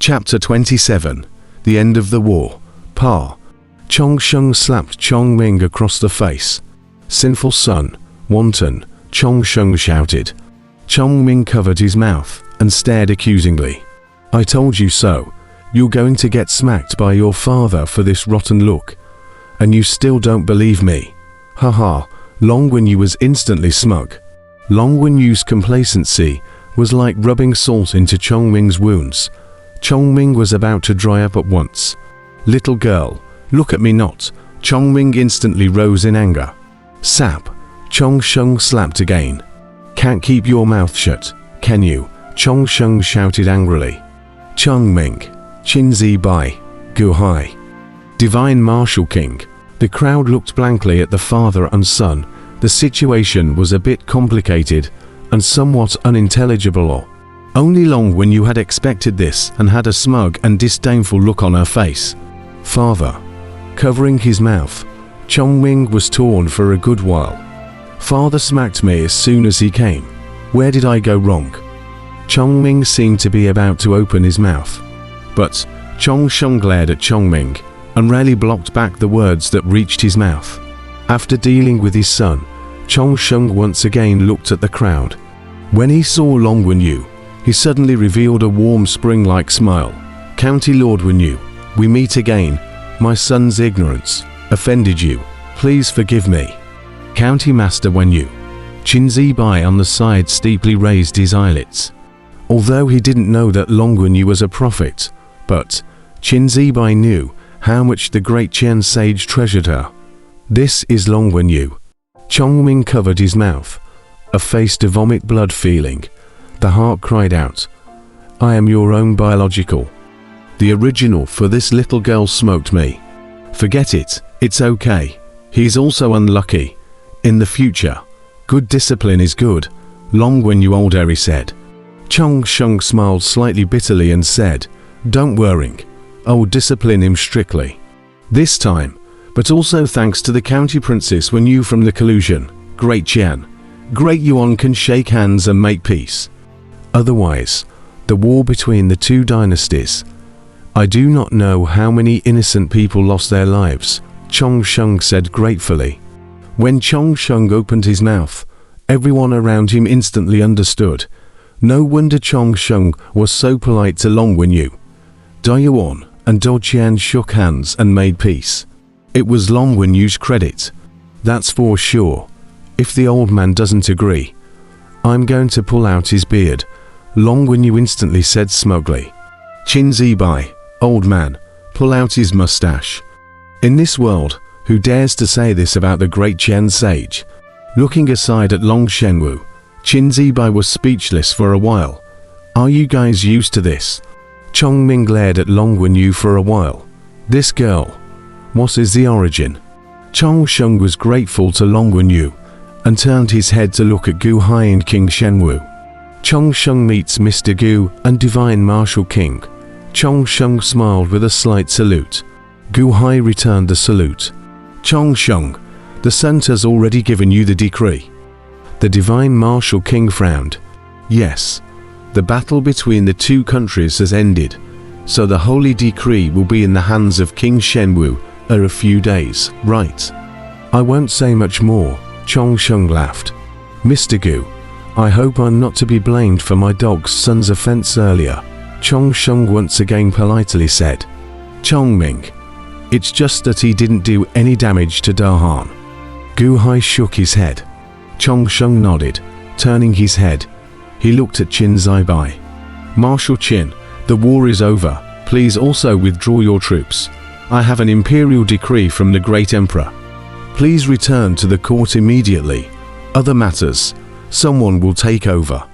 Chapter 27. The End of the War. Pa. Chong Sheng slapped Chong Ming across the face. Sinful son, wanton, Chong Sheng shouted. Chong Ming covered his mouth and stared accusingly. I told you so. You're going to get smacked by your father for this rotten look. And you still don't believe me. Haha. Long Wenyu was instantly smug. Long Wenyu's complacency was like rubbing salt into Chong Ming's wounds. Chong Ming was about to dry up at once. Little girl, look at me not. Chong Ming instantly rose in anger. Sap. Chong Sheng slapped again. Can't keep your mouth shut, can you? Chong Sheng shouted angrily. Chong Ming. Qinzi Bai. Gu Hai. Divine Martial King. The crowd looked blankly at the father and son. The situation was a bit complicated and somewhat unintelligible. Only Long Wenyu had expected this and had a smug and disdainful look on her face. Father. Covering his mouth, Chong Ming was torn for a good while. Father smacked me as soon as he came. Where did I go wrong? Chong Ming seemed to be about to open his mouth. But Chong Sheng glared at Chong Ming and rarely blocked back the words that reached his mouth. After dealing with his son, Chong Sheng once again looked at the crowd. When he saw Long Wenyu, he suddenly revealed a warm spring-like smile. County Lord Wenyu, we meet again. My son's ignorance offended you. Please forgive me. County Master Wenyu. Qinzi Bai on the side steeply raised his eyelids. Although he didn't know that Long Wenyu was a prophet, but Qinzi Bai knew how much the great Qian sage treasured her. This is Long Wenyu. Chong Ming covered his mouth, a face to vomit blood feeling. The heart cried out, I am your own biological. The original for this little girl smoked me. Forget it, it's okay. He's also unlucky. In the future, good discipline is good, Long Wenyu old Eri said. Chong Sheng smiled slightly bitterly and said, don't worry, I will discipline him strictly. This time, but also thanks to the county princess Wenyu from the collusion, Great Qian. Great Yuan can shake hands and make peace. Otherwise, the war between the two dynasties. I do not know how many innocent people lost their lives, Chong Sheng said gratefully. When Chong Sheng opened his mouth, everyone around him instantly understood. No wonder Chong Sheng was so polite to Long Wenyu. Yuan and Do Qian shook hands and made peace. It was Long Wenyu's credit. That's for sure. If the old man doesn't agree, I'm going to pull out his beard, Long Wenyu instantly said smugly. Qinzi Bai, old man, pull out his mustache. In this world, who dares to say this about the great Qian sage? Looking aside at Long Shenwu, Qinzi Bai was speechless for a while. Are you guys used to this? Chong Ming glared at Long Wenyu for a while. This girl. What is the origin? Chong Sheng was grateful to Long Wenyu and turned his head to look at Gu Hai and King Shenwu. Chong Sheng meets Mr. Gu and Divine Martial King. Chong Sheng smiled with a slight salute. Gu Hai returned the salute. Chong Sheng, the Senate has already given you the decree. The Divine Martial King frowned. Yes. The battle between the two countries has ended, so the holy decree will be in the hands of King Shenwu in a few days, right? I won't say much more, Chong Sheng laughed. Mr. Gu, I hope I'm not to be blamed for my dog's son's offense earlier, Chong Sheng once again politely said. Chong Ming, it's just that he didn't do any damage to Dahan. Gu Hai shook his head. Chong Sheng nodded, turning his head. He looked at Qinzi Bai. Marshal Qin, the war is over. Please also withdraw your troops. I have an imperial decree from the great emperor. Please return to the court immediately. Other matters, someone will take over.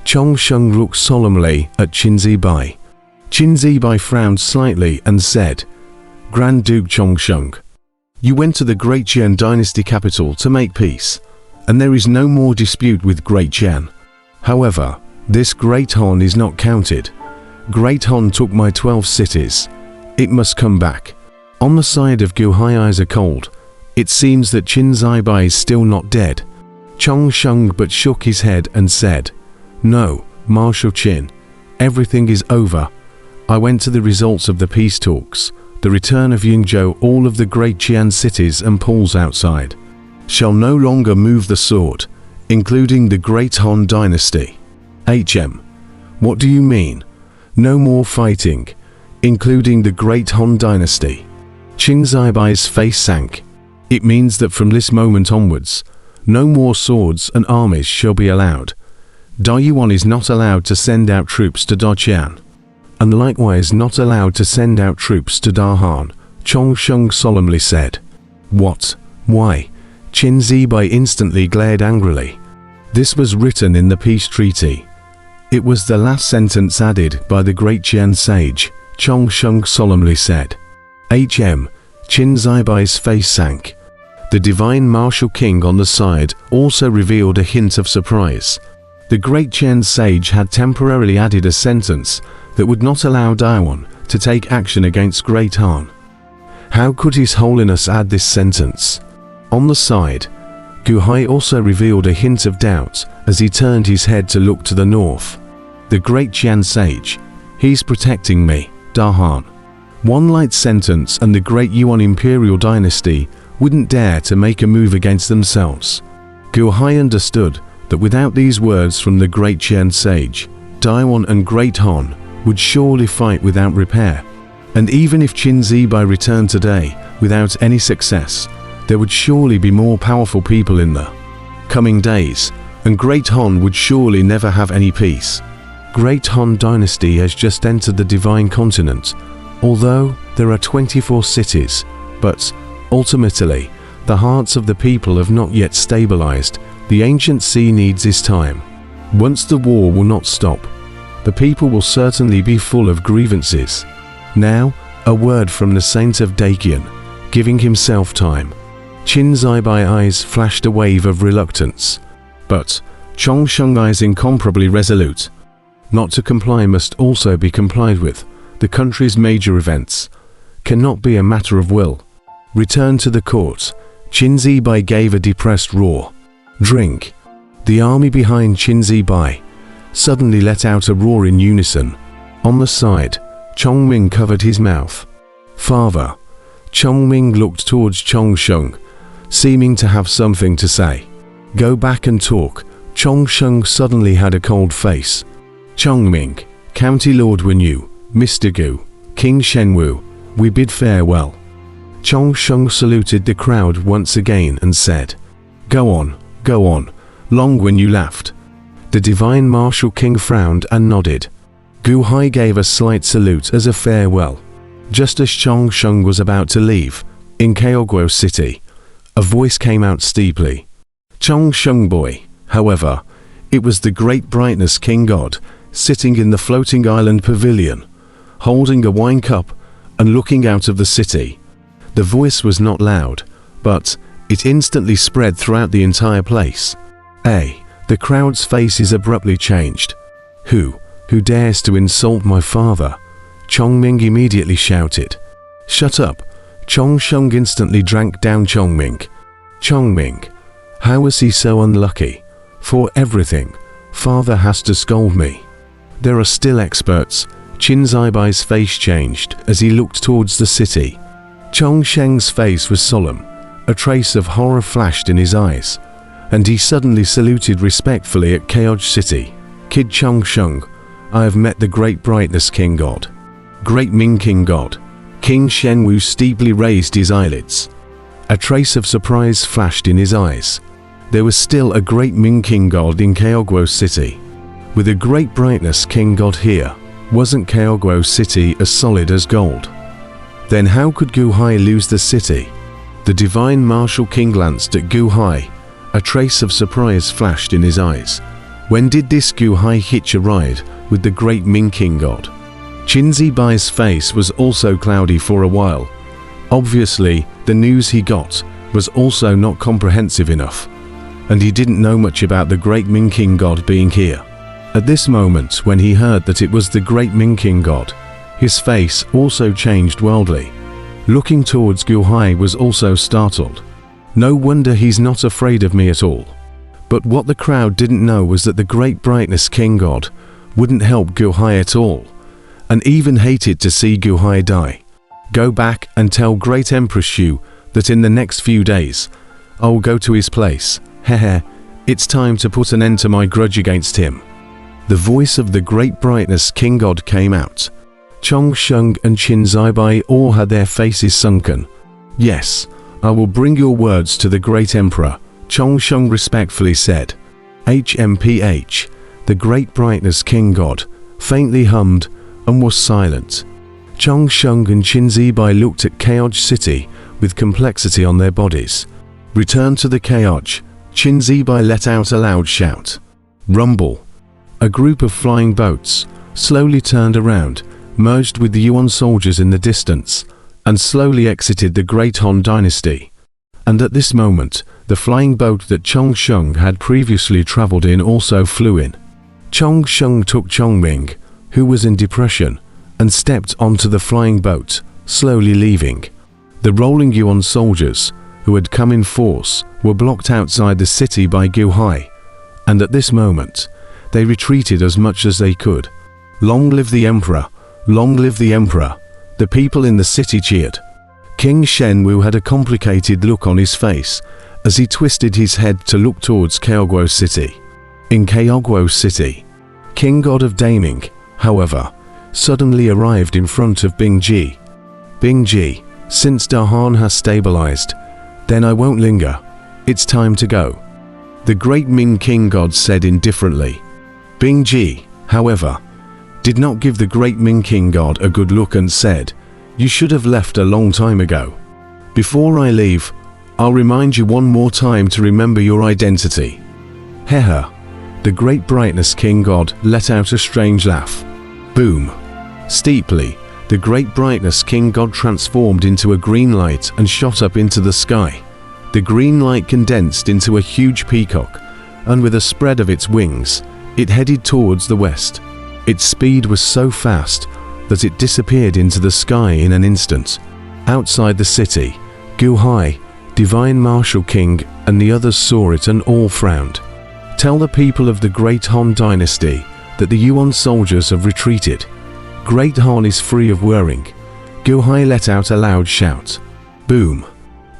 Chong Sheng looked solemnly at Qinzi Bai. Qinzi Bai frowned slightly and said, Grand Duke Chong Sheng, you went to the Great Qian dynasty capital to make peace, and there is no more dispute with Great Qian. However, this Great Han is not counted. Great Han took my 12 cities. It must come back. On the side of Gu Hai eyes are cold. It seems that Qinzi Bai is still not dead. Chong Sheng but shook his head and said, No, Marshal Qin, everything is over. I went to the results of the peace talks, the return of Yingzhou, all of the great Qian cities and Pauls outside. Shall no longer move the sword, including the great Han dynasty. What do you mean? No more fighting, including the great Han dynasty. Qin Zibai's face sank. It means that from this moment onwards, no more swords and armies shall be allowed. Da Yuan is not allowed to send out troops to Daqian, and likewise not allowed to send out troops to Dahan, Chongsheng solemnly said. What? Why? Qin Zibai instantly glared angrily. This was written in the peace treaty. It was the last sentence added by the great Qian sage, Chongsheng solemnly said. Qin Zibai's face sank. The divine martial king on the side also revealed a hint of surprise. The great Qian sage had temporarily added a sentence that would not allow Daiwan to take action against Great Han. How could His Holiness add this sentence? On the side, Guhai also revealed a hint of doubt as he turned his head to look to the north. The great Qian sage, he's protecting me, Dahan. One light sentence and the great Yuan imperial dynasty wouldn't dare to make a move against themselves. Guhai understood that without these words from the great Qian sage, Daiwan and Great Han would surely fight without repair. And even if Qin Zibai returned today without any success, there would surely be more powerful people in the coming days, and Great Han would surely never have any peace. Great Han dynasty has just entered the divine continent, although there are 24 cities, but ultimately, the hearts of the people have not yet stabilized. The ancient sea needs its time. Once the war will not stop, the people will certainly be full of grievances. Now, a word from the saint of Daqian, giving himself time. Qin Zibai's eyes flashed a wave of reluctance, but Chongsheng eyes incomparably resolute. Not to comply must also be complied with. The country's major events cannot be a matter of will. Return to the court. Qin Zibai gave a depressed roar. Drink. The army behind Qin Zibai suddenly let out a roar in unison. On the side, Chongming covered his mouth. Father. Chongming looked towards Chongsheng, seeming to have something to say. Go back and talk. Chongsheng suddenly had a cold face. Chongming, County Lord Wenyu, Mr. Gu, King Shenwu, we bid farewell. Chongsheng saluted the crowd once again and said, Go on, Long Wenyu laughed. The divine martial king frowned and nodded. Guhai gave a slight salute as a farewell. Just as Chongsheng was about to leave, in Kaogwo City, a voice came out steeply. Chongsheng boy, however, it was the great brightness king god, sitting in the floating island pavilion, holding a wine cup and looking out of the city. The voice was not loud, but it instantly spread throughout the entire place. The crowd's faces abruptly changed. Who dares to insult my father? Chongming immediately shouted. Shut up. Chongsheng instantly drank down Chongming. Chongming, how was he so unlucky? For everything, father has to scold me. There are still experts. Qin Zibai's face changed as he looked towards the city. Chongsheng's face was solemn. A trace of horror flashed in his eyes, and he suddenly saluted respectfully at Kaoj City. Kid Chongsheng, I have met the great brightness king god. Great Ming king god. King Shenwu steeply raised his eyelids. A trace of surprise flashed in his eyes. There was still a great Ming king god in Kaogwo City. With a great brightness king god here, wasn't Kaogwo City as solid as gold? Then how could Guhai lose the city? The divine martial king glanced at Guhai. A trace of surprise flashed in his eyes. When did this Guhai hitch a ride with the great Ming king god? Qin Zibai's face was also cloudy for a while. Obviously, the news he got was also not comprehensive enough, and he didn't know much about the great Ming king god being here. At this moment, when he heard that it was the great Ming king god, his face also changed wildly. Looking towards Guhai was also startled. No wonder he's not afraid of me at all. But what the crowd didn't know was that the great brightness king god wouldn't help Guhai at all. and even hated to see Gu Hai die. Go back and tell Great Emperor Shu that in the next few days, I'll go to his place. Hehe, it's time to put an end to my grudge against him. The voice of the Great Brightness King God came out. Chong Sheng and Qin Zibai all had their faces sunken. Yes, I will bring your words to the Great Emperor, Chong Sheng respectfully said. HMPH, the Great Brightness King God, faintly hummed and was silent. Chong Sheng and Qin Zibai looked at Chaos City with complexity on their bodies. Return to the Chaos, Qin Zibai let out a loud shout. Rumble. A group of flying boats slowly turned around, merged with the Yuan soldiers in the distance, and slowly exited the Great Han Dynasty. And at this moment, the flying boat that Chong Sheng had previously traveled in also flew in. Chong Sheng took Chong Ming, who was in depression, and stepped onto the flying boat, slowly leaving. The rolling Yuan soldiers, who had come in force, were blocked outside the city by Gu Hai, and at this moment, they retreated as much as they could. Long live the Emperor! Long live the Emperor! The people in the city cheered. King Shenwu had a complicated look on his face as he twisted his head to look towards Kaogwo City. In Kaogwo City, King God of Daming, however, suddenly arrived in front of Bingji. Bingji, since Dahan has stabilized, then I won't linger. It's time to go. The great Ming King God said indifferently. Bingji, however, did not give the great Ming King God a good look and said, "You should have left a long time ago. Before I leave, I'll remind you one more time to remember your identity." Hehe. The Great Brightness King God let out a strange laugh. Boom. Steeply, the Great Brightness King God transformed into a green light and shot up into the sky. The green light condensed into a huge peacock, and with a spread of its wings, it headed towards the west. Its speed was so fast that it disappeared into the sky in an instant. Outside the city, Gu Hai, Divine Martial King, and the others saw it and all frowned. Tell the people of the Great Han Dynasty that the Yuan soldiers have retreated. Great Han is free of worrying. Gu Hai let out a loud shout. Boom.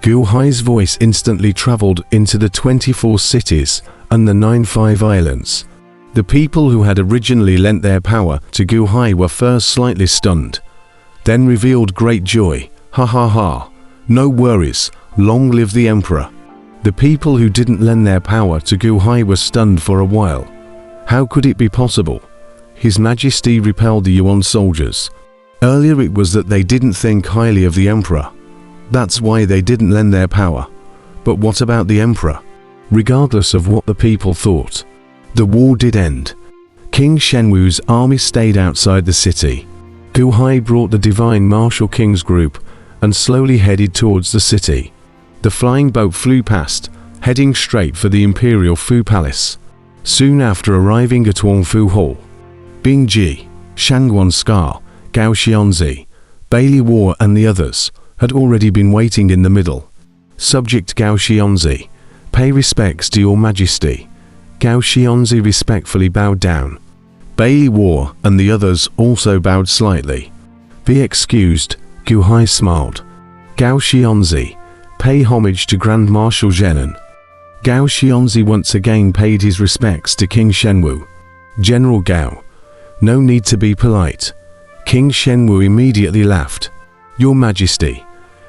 Gu Hai's voice instantly traveled into the 24 cities and the 95 islands. The people who had originally lent their power to Gu Hai were first slightly stunned, then revealed great joy. Ha ha ha. No worries. Long live the Emperor. The people who didn't lend their power to Gu Hai were stunned for a while. How could it be possible? His Majesty repelled the Yuan soldiers. Earlier it was that they didn't think highly of the Emperor. That's why they didn't lend their power. But what about the Emperor? Regardless of what the people thought, the war did end. King Shenwu's army stayed outside the city. Gu Hai brought the Divine Martial King's group and slowly headed towards the city. The flying boat flew past, heading straight for the Imperial Fu Palace. Soon after arriving at Wangfu Hall, Bingji, Shangguan Scar, Gao Xianzi, Bailey War and the others had already been waiting in the middle. Subject Gao Xianzi, pay respects to your Majesty. Gao Xianzi respectfully bowed down. Bailey War and the others also bowed slightly. Be excused, Gu Hai smiled. Gao Xianzi, pay homage to Grand Marshal Zhenan. Gao Xianzi once again paid his respects to King Shenwu. General Gao, no need to be polite. King Shenwu immediately laughed. Your Majesty,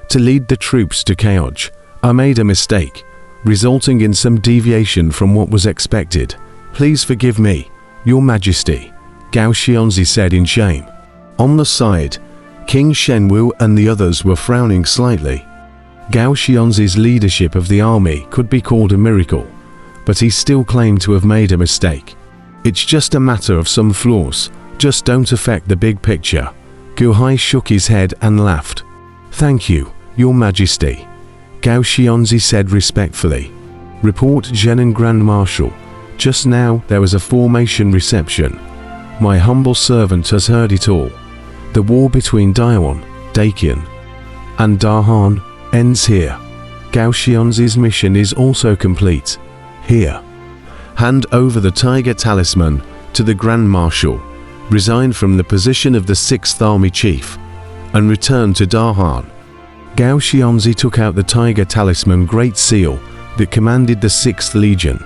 to lead the troops to Kaoj, I made a mistake, resulting in some deviation from what was expected. Please forgive me, Your Majesty, Gao Xianzi said in shame. On the side, King Shenwu and the others were frowning slightly. Gao Xianzi's leadership of the army could be called a miracle, but he still claimed to have made a mistake. It's just a matter of some flaws, just don't affect the big picture. Gu Hai shook his head and laughed. Thank you, Your Majesty, Gao Xianzi said respectfully. Report Zhenan Grand Marshal. Just now there was a formation reception. My humble servant has heard it all. The war between Daiwan, Dakian, and Dahan ends here. Gao Xianzi's mission is also complete. Here. Hand over the Tiger Talisman to the Grand Marshal. resigned from the position of the 6th Army Chief, and returned to Dahan. Gao Xianzi took out the tiger talisman Great Seal that commanded the 6th Legion.